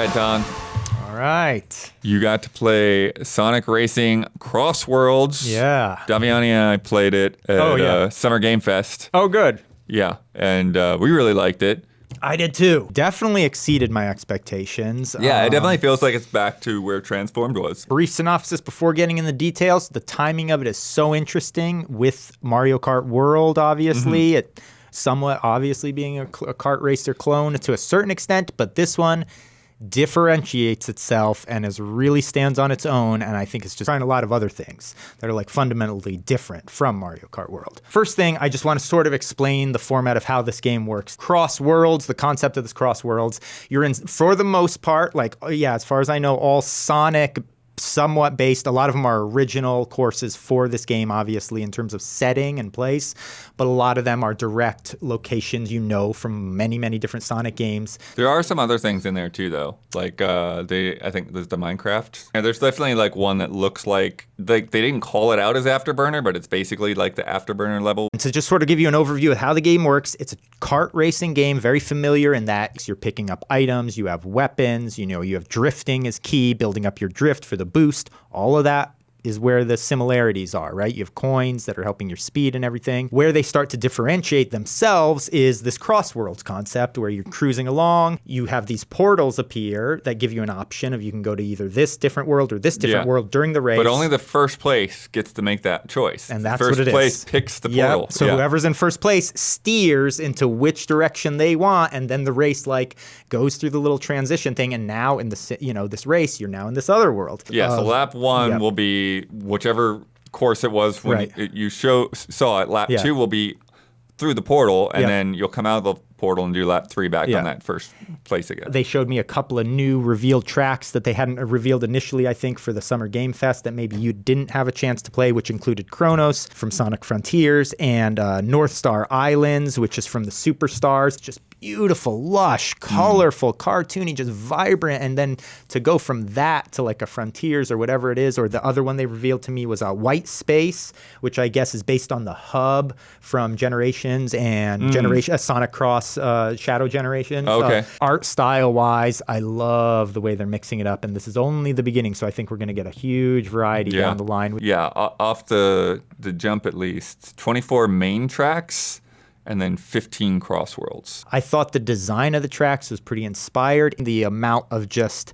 right, Don. All right. You got to play Sonic Racing CrossWorlds. Yeah. Daviani and I played it at Summer Game Fest. Oh, good. Yeah, and we really liked it. I did too. Definitely exceeded my expectations. Yeah, it definitely feels like it's back to where Transformed was. Brief synopsis before getting in the details. The timing of it is so interesting with Mario Kart World, obviously. It somewhat obviously being a kart racer clone to a certain extent, but this one differentiates itself and really stands on its own, and I think it's just trying a lot of other things that are like fundamentally different from Mario Kart World. First thing, I just want to sort of explain the format of how this game works. CrossWorlds, the concept of this CrossWorlds, you're in, for the most part, like, as far as I know, all Sonic somewhat based. A lot of them are original courses for this game, obviously, in terms of setting and place, but a lot of them are direct locations from many, many different Sonic games. There are some other things in there too, though. Like I think there's the Minecraft. And there's definitely like one that looks like they didn't call it out as Afterburner, but it's basically like the Afterburner level. And to just sort of give you an overview of how the game works, it's a kart racing game, very familiar in that you're picking up items, you have weapons, you have drifting is key, building up your drift for the boost, all of that is where the similarities are, right? You have coins that are helping your speed and everything. Where they start to differentiate themselves is this CrossWorlds concept where you're cruising along. You have these portals appear that give you an option of you can go to either this different world or this different world during the race. But only the first place gets to make that choice. And that's first what it is. First place picks the portal. So whoever's in first place steers into which direction they want, and then the race goes through the little transition thing. And now in this race, you're now in this other world. Yeah. So lap one will be whichever course it was when you saw it. Lap 2 will be through the portal, and then you'll come out of the portal and do lap 3 back on that first place again. They showed me a couple of new revealed tracks that they hadn't revealed initially, I think, for the Summer Game Fest that maybe you didn't have a chance to play, which included Kronos from Sonic Frontiers and North Star Islands, which is from the Superstars. Just beautiful, lush, colorful, cartoony, just vibrant. And then to go from that to like a Frontiers or whatever it is, or the other one they revealed to me was a White Space, which I guess is based on the hub from Generations and Sonic Cross Shadow Generations. Okay. Art style wise, I love the way they're mixing it up. And this is only the beginning. So I think we're going to get a huge variety down the line. Yeah, off the jump at least. 24 main tracks. And then 15 CrossWorlds. I thought the design of the tracks was pretty inspired. The amount of just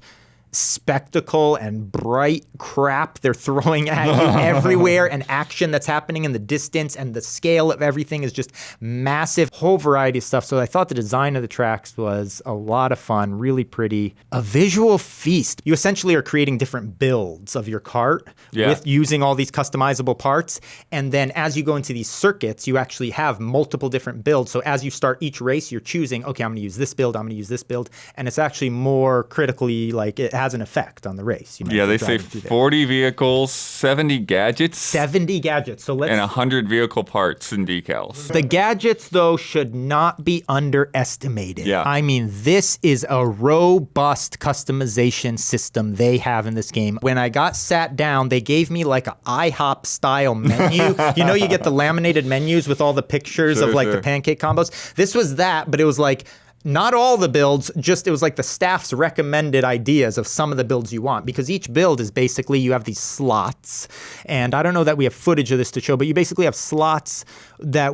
spectacle and bright crap they're throwing at you everywhere, and action that's happening in the distance, and the scale of everything is just massive. Whole variety of stuff. So I thought the design of the tracks was a lot of fun, really pretty. A visual feast. You essentially are creating different builds of your kart with using all these customizable parts. And then as you go into these circuits, you actually have multiple different builds. So as you start each race, you're choosing, okay, I'm going to use this build, I'm going to use this build. And it's actually more critically, like, it has an effect on the race. They say 40 vehicles, 70 gadgets. 70 gadgets. And 100 vehicle parts and decals. The gadgets, though, should not be underestimated. Yeah. I mean, this is a robust customization system they have in this game. When I got sat down, they gave me like an IHOP style menu. You get the laminated menus with all the pictures of the pancake combos. This was that, but it was like, not all the builds, it was like the staff's recommended ideas of some of the builds you want, because each build is basically, you have these slots, and I don't know that we have footage of this to show, but you basically have slots that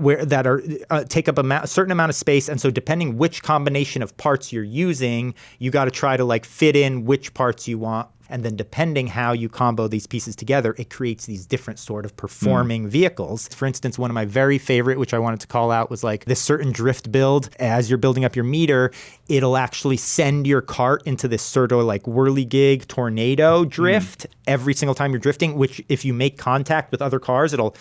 take up a certain amount of space, and so depending which combination of parts you're using, you got to try to fit in which parts you want. And then depending how you combo these pieces together, it creates these different sort of performing vehicles. For instance, one of my very favorite, which I wanted to call out, was this certain drift build. As you're building up your meter, it'll actually send your kart into this sort of whirligig tornado drift every single time you're drifting, which if you make contact with other cars, it'll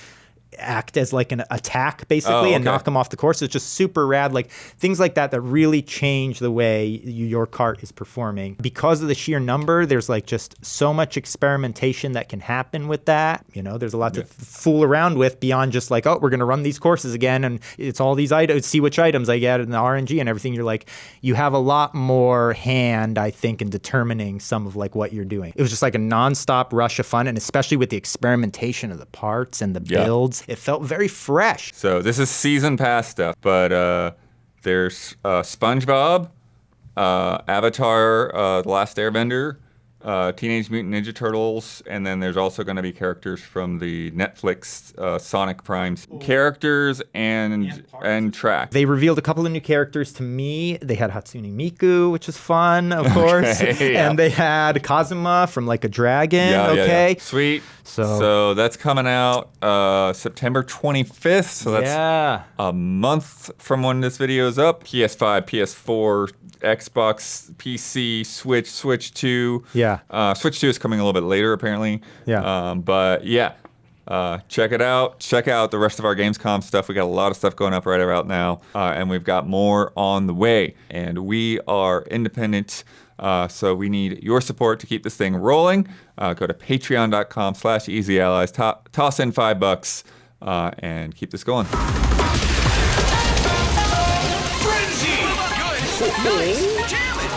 act as an attack basically and knock them off the course. It's just super rad. Things like that really change the way your kart is performing. Because of the sheer number, there's just so much experimentation that can happen with that. There's a lot to fool around with beyond just we're going to run these courses again and it's all these items, see which items I get in the RNG and everything. You have a lot more hand, I think, in determining some of what you're doing. It was just a nonstop rush of fun, and especially with the experimentation of the parts and the builds. It felt very fresh. So this is season pass stuff, but there's SpongeBob, Avatar, The Last Airbender, Teenage Mutant Ninja Turtles, and then there's also going to be characters from the Netflix Sonic Primes characters and track. They revealed a couple of new characters to me. They had Hatsune Miku, which is fun, of course, and they had Kazuma from Like a Dragon. Yeah. Sweet. So that's coming out September 25th. So that's a month from when this video is up. PS5, PS4, Xbox, PC, Switch 2. Switch 2 is coming a little bit later, apparently. But yeah, check it out. Check out the rest of our Gamescom stuff. We got a lot of stuff going up right about now, and we've got more on the way. And we are independent, so we need your support to keep this thing rolling. Go to patreon.com/easyallies. Toss in $5, and keep this going. Frenzy! Good. Nice. Jam it.